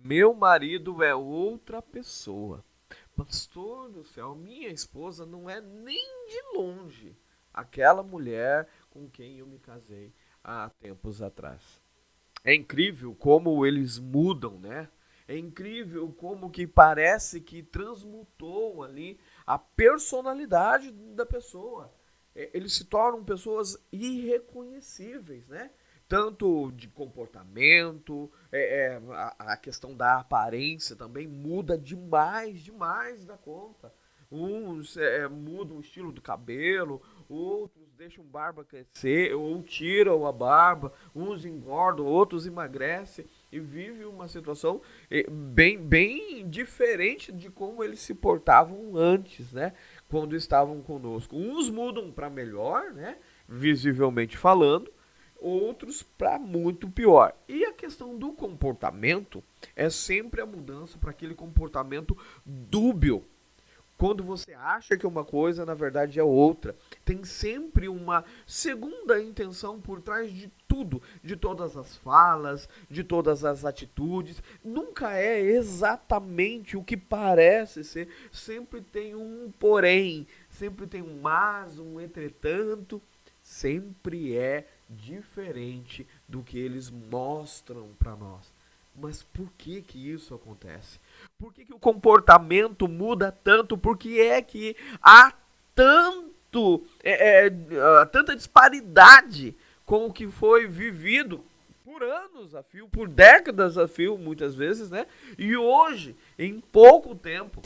Meu marido é outra pessoa. Pastor do céu, minha esposa não é nem de longe aquela mulher com quem eu me casei há tempos atrás. É incrível como eles mudam, né? É incrível como que parece que transmutou ali a personalidade da pessoa. Eles se tornam pessoas irreconhecíveis, né? Tanto de comportamento, a questão da aparência também muda demais, demais da conta. Uns mudam o estilo do cabelo, outros deixam barba crescer, ou tiram a barba, uns engordam, outros emagrecem e vive uma situação bem diferente de como eles se portavam antes, né? Quando estavam conosco. Uns mudam para melhor, né? Visivelmente falando, outros para muito pior. E a questão do comportamento é sempre a mudança para aquele comportamento dúbio, quando você acha que uma coisa, na verdade, é outra. Tem sempre uma segunda intenção por trás de tudo, de todas as falas, de todas as atitudes. Nunca é exatamente o que parece ser. Sempre tem um porém, sempre tem um mas, um entretanto. Sempre é diferente do que eles mostram para nós. Mas por que que isso acontece? Por que que o comportamento muda tanto? Por que é que há tanta disparidade com o que foi vivido por anos a fio, por décadas a fio, muitas vezes, né? E hoje, em pouco tempo,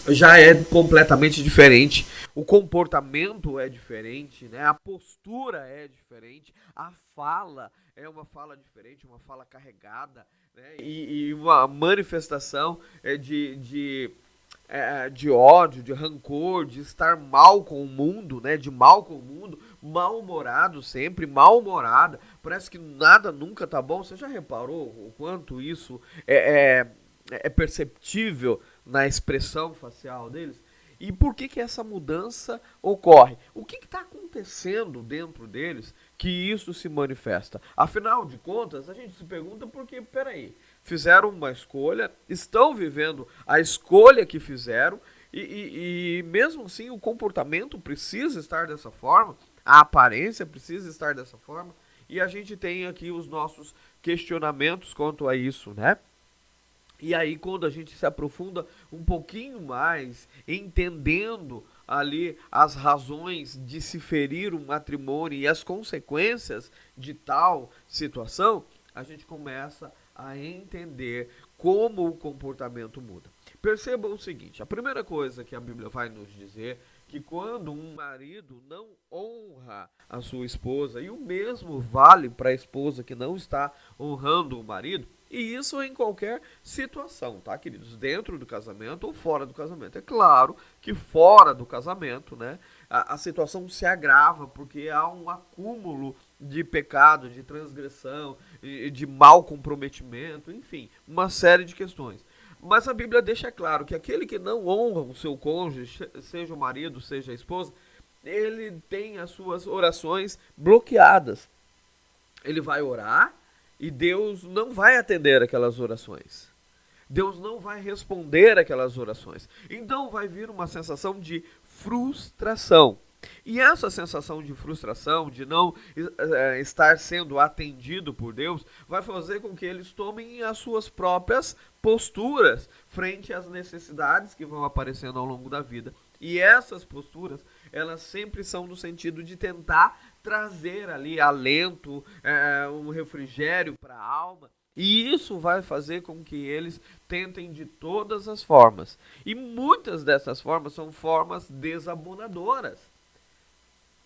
já é completamente diferente. O comportamento é diferente, né? A postura é diferente, a fala é uma fala diferente, uma fala carregada, né? E uma manifestação de ódio, de rancor, de estar mal com o mundo, né? De mal com o mundo, mal-humorado sempre, mal-humorada. Parece que nada nunca tá bom. Você já reparou o quanto isso é perceptível na expressão facial deles? E por que que essa mudança ocorre? O que está acontecendo dentro deles que isso se manifesta? Afinal de contas, a gente se pergunta porque, peraí, fizeram uma escolha, estão vivendo a escolha que fizeram e mesmo assim o comportamento precisa estar dessa forma, a aparência precisa estar dessa forma e a gente tem aqui os nossos questionamentos quanto a isso, né? E aí, quando a gente se aprofunda um pouquinho mais, entendendo ali as razões de se ferir um matrimônio e as consequências de tal situação, a gente começa a entender como o comportamento muda. Perceba o seguinte: a primeira coisa que a Bíblia vai nos dizer que quando um marido não honra a sua esposa, e o mesmo vale para a esposa que não está honrando o marido, e isso em qualquer situação, tá, queridos? Dentro do casamento ou fora do casamento. É claro que fora do casamento, né, a situação se agrava porque há um acúmulo de pecado, de transgressão, de mau comprometimento, enfim, uma série de questões. Mas a Bíblia deixa claro que aquele que não honra o seu cônjuge, seja o marido, seja a esposa, ele tem as suas orações bloqueadas. Ele vai orar e Deus não vai atender aquelas orações. Deus não vai responder aquelas orações. Então vai vir uma sensação de frustração. E essa sensação de frustração, de não estar sendo atendido por Deus, vai fazer com que eles tomem as suas próprias posturas frente às necessidades que vão aparecendo ao longo da vida. E essas posturas, elas sempre são no sentido de tentar trazer ali alento, um refrigério para a alma. E isso vai fazer com que eles tentem de todas as formas. E muitas dessas formas são formas desabonadoras.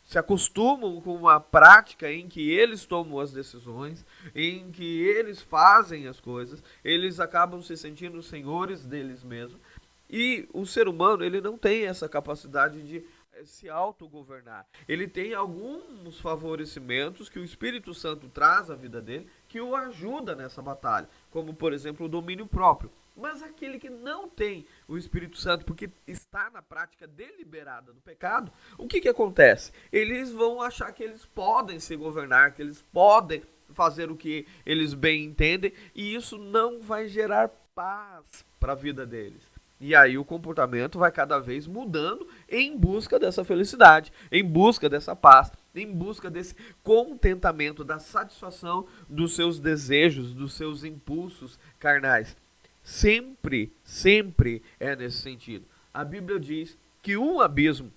Se acostumam com uma prática em que eles tomam as decisões, em que eles fazem as coisas, eles acabam se sentindo senhores deles mesmos. E o ser humano, ele não tem essa capacidade de se autogovernar. Ele tem alguns favorecimentos que o Espírito Santo traz à vida dele, que o ajuda nessa batalha, como por exemplo o domínio próprio. Mas aquele que não tem o Espírito Santo, porque está na prática deliberada do pecado, o que acontece? Eles vão achar que eles podem se governar, que eles podem fazer o que eles bem entendem, e isso não vai gerar paz para a vida deles. E aí o comportamento vai cada vez mudando em busca dessa felicidade, em busca dessa paz, em busca desse contentamento, da satisfação dos seus desejos, dos seus impulsos carnais. Sempre, sempre é nesse sentido. A Bíblia diz que um abismo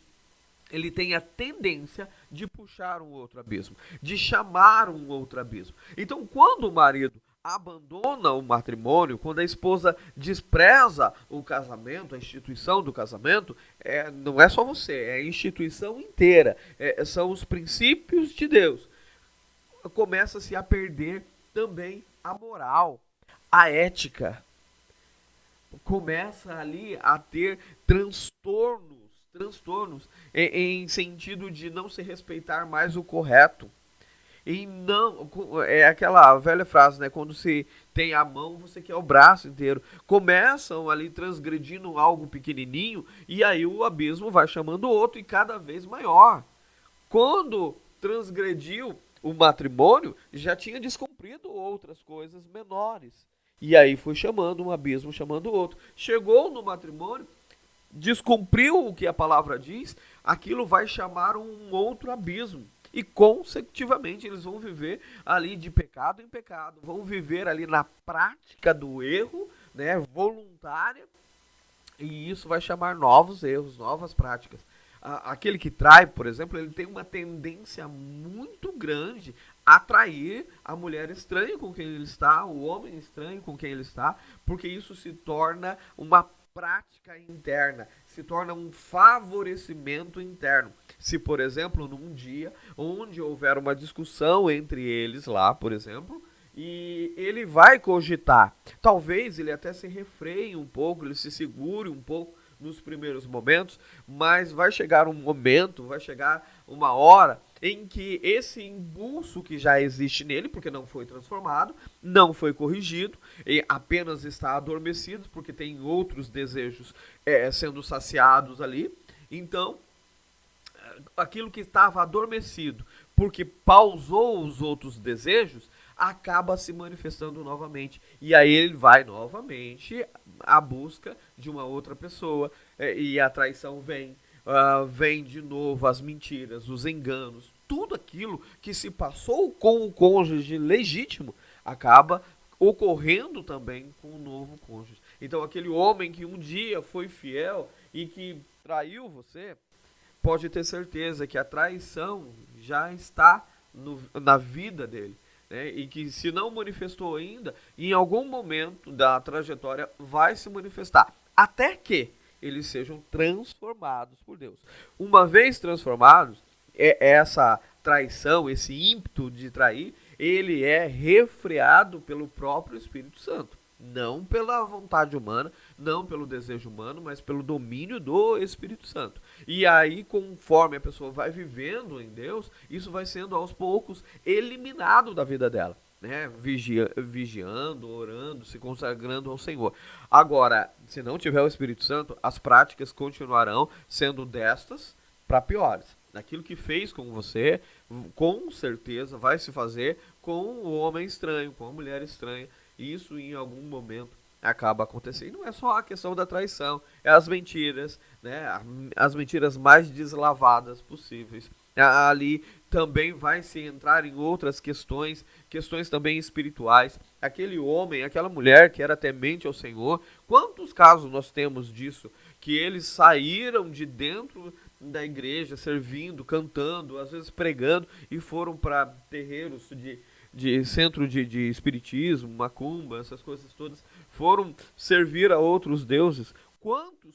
ele tem a tendência de puxar um outro abismo, de chamar um outro abismo. Então, quando o marido abandona o matrimônio, quando a esposa despreza o casamento, a instituição do casamento, não é só você, é a instituição inteira, são os princípios de Deus. Começa-se a perder também a moral, a ética. Começa ali a ter transtornos em sentido de não se respeitar mais o correto. E não, é aquela velha frase, né? Quando se tem a mão, você quer o braço inteiro. Começam ali transgredindo algo pequenininho e aí o abismo vai chamando o outro e cada vez maior. Quando transgrediu o matrimônio, já tinha descumprido outras coisas menores. E aí foi chamando um abismo, chamando o outro. Chegou no matrimônio, descumpriu o que a palavra diz, aquilo vai chamar um outro abismo. E consecutivamente eles vão viver ali de pecado em pecado, vão viver ali na prática do erro, né, voluntária, e isso vai chamar novos erros, novas práticas. Aquele que trai, por exemplo, ele tem uma tendência muito grande a atrair a mulher estranha com quem ele está, o homem estranho com quem ele está, porque isso se torna uma prática interna, se torna um favorecimento interno. Se, por exemplo, num dia onde houver uma discussão entre eles lá, por exemplo, e ele vai cogitar, talvez ele até se refreie um pouco, ele se segure um pouco nos primeiros momentos, mas vai chegar um momento, vai chegar uma hora em que esse impulso que já existe nele, porque não foi transformado, não foi corrigido, e apenas está adormecido, porque tem outros desejos sendo saciados ali. Então, aquilo que estava adormecido, porque pausou os outros desejos, acaba se manifestando novamente. E aí ele vai novamente à busca de uma outra pessoa, e a traição vem. Vem de novo as mentiras, os enganos, tudo aquilo que se passou com o cônjuge legítimo acaba ocorrendo também com o novo cônjuge. Então aquele homem que um dia foi fiel e que traiu você, pode ter certeza que a traição já está na vida dele. Né? E que se não manifestou ainda, em algum momento da trajetória vai se manifestar. Até que eles sejam transformados por Deus. Uma vez transformados, essa traição, esse ímpeto de trair, ele é refreado pelo próprio Espírito Santo. Não pela vontade humana, não pelo desejo humano, mas pelo domínio do Espírito Santo. E aí, conforme a pessoa vai vivendo em Deus, isso vai sendo aos poucos eliminado da vida dela. Né, vigiando, orando, se consagrando ao Senhor. Agora, se não tiver o Espírito Santo, as práticas continuarão sendo destas para piores. Aquilo que fez com você, com certeza vai se fazer com o homem estranho, com a mulher estranha. Isso em algum momento acaba acontecendo. E não é só a questão da traição, é as mentiras, né, as mentiras mais deslavadas possíveis. Ali também vai se entrar em outras questões também espirituais. Aquele homem, aquela mulher que era temente ao Senhor, quantos casos nós temos disso? Que eles saíram de dentro da igreja, servindo, cantando, às vezes pregando, e foram para terreiros de centro de espiritismo, macumba, essas coisas todas, foram servir a outros deuses.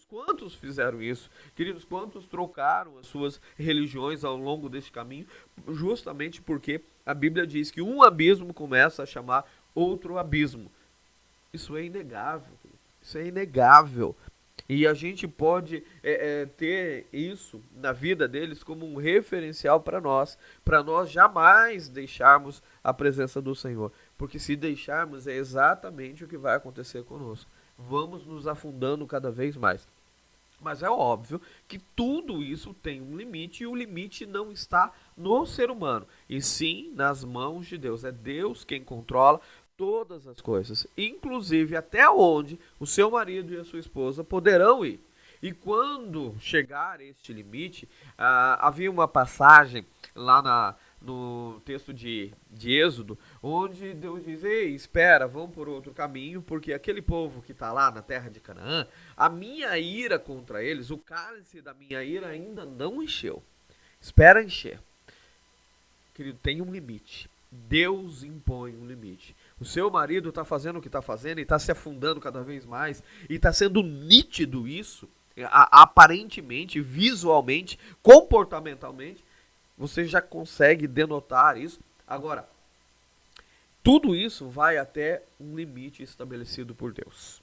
Quantos fizeram isso? Queridos, quantos trocaram as suas religiões ao longo deste caminho? Justamente porque a Bíblia diz que um abismo começa a chamar outro abismo. Isso é inegável. Isso é inegável. E a gente pode ter isso na vida deles como um referencial para nós jamais deixarmos a presença do Senhor. Porque se deixarmos, é exatamente o que vai acontecer conosco. vamos nos afundando cada vez mais. Mas é óbvio que tudo isso tem um limite e o limite não está no ser humano, e sim nas mãos de Deus. É Deus quem controla todas as coisas, inclusive até onde o seu marido e a sua esposa poderão ir. E quando chegar este limite, havia uma passagem lá no texto de Êxodo, onde Deus diz: ei, espera, vão por outro caminho, porque aquele povo que está lá na terra de Canaã, a minha ira contra eles, o cálice da minha ira ainda não encheu. Espera encher. Querido, tem um limite. Deus impõe um limite. O seu marido está fazendo o que está fazendo e está se afundando cada vez mais, e está sendo nítido isso, aparentemente, visualmente, comportamentalmente, você já consegue denotar isso. Agora, tudo isso vai até um limite estabelecido por Deus.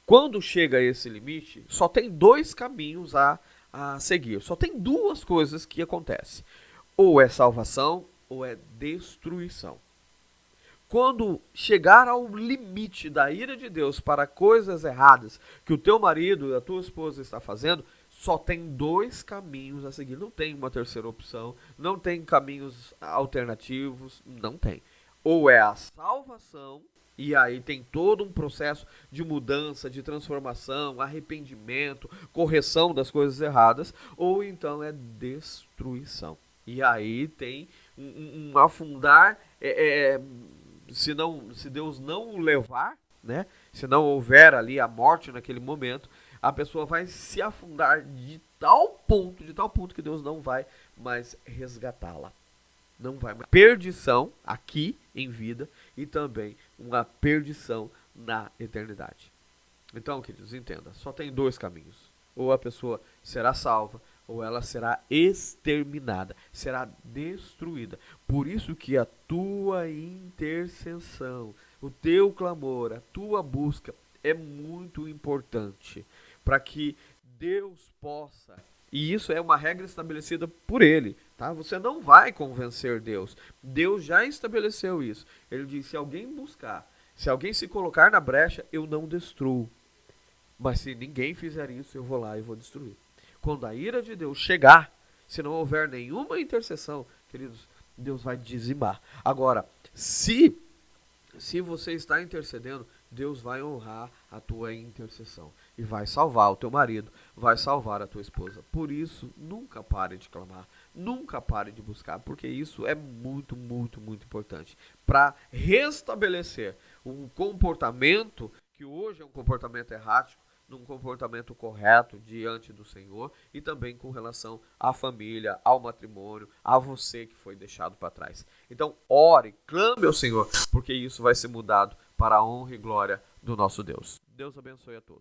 Quando chega a esse limite, só tem dois caminhos a seguir. Só tem duas coisas que acontecem. Ou é salvação, ou é destruição. Quando chegar ao limite da ira de Deus para coisas erradas que o teu marido e a tua esposa está fazendo, só tem dois caminhos a seguir. Não tem uma terceira opção, não tem caminhos alternativos, não tem. Ou é a salvação, e aí tem todo um processo de mudança, de transformação, arrependimento, correção das coisas erradas, ou então é destruição. E aí tem um afundar, se Deus não o levar, né? Se não houver ali a morte naquele momento, a pessoa vai se afundar de tal ponto que Deus não vai mais resgatá-la. Não vai mais. Perdição aqui em vida e também uma perdição na eternidade. Então, queridos, entenda, só tem dois caminhos. Ou a pessoa será salva, ou ela será exterminada, será destruída. Por isso que a tua intercessão, o teu clamor, a tua busca é muito importante para que Deus possa, e isso é uma regra estabelecida por ele, tá? Você não vai convencer Deus. Deus já estabeleceu isso. Ele diz: se alguém buscar, se alguém se colocar na brecha, eu não destruo. Mas se ninguém fizer isso, eu vou lá e vou destruir. Quando a ira de Deus chegar, se não houver nenhuma intercessão, queridos, Deus vai dizimar. Agora, se você está intercedendo, Deus vai honrar a tua intercessão e vai salvar o teu marido, vai salvar a tua esposa. Por isso, nunca pare de clamar, nunca pare de buscar, porque isso é muito, muito, muito importante para restabelecer um comportamento que hoje é um comportamento errático, num comportamento correto diante do Senhor e também com relação à família, ao matrimônio, a você que foi deixado para trás. Então, ore, clame ao Senhor, porque isso vai ser mudado para a honra e glória do nosso Deus. Deus abençoe a todos.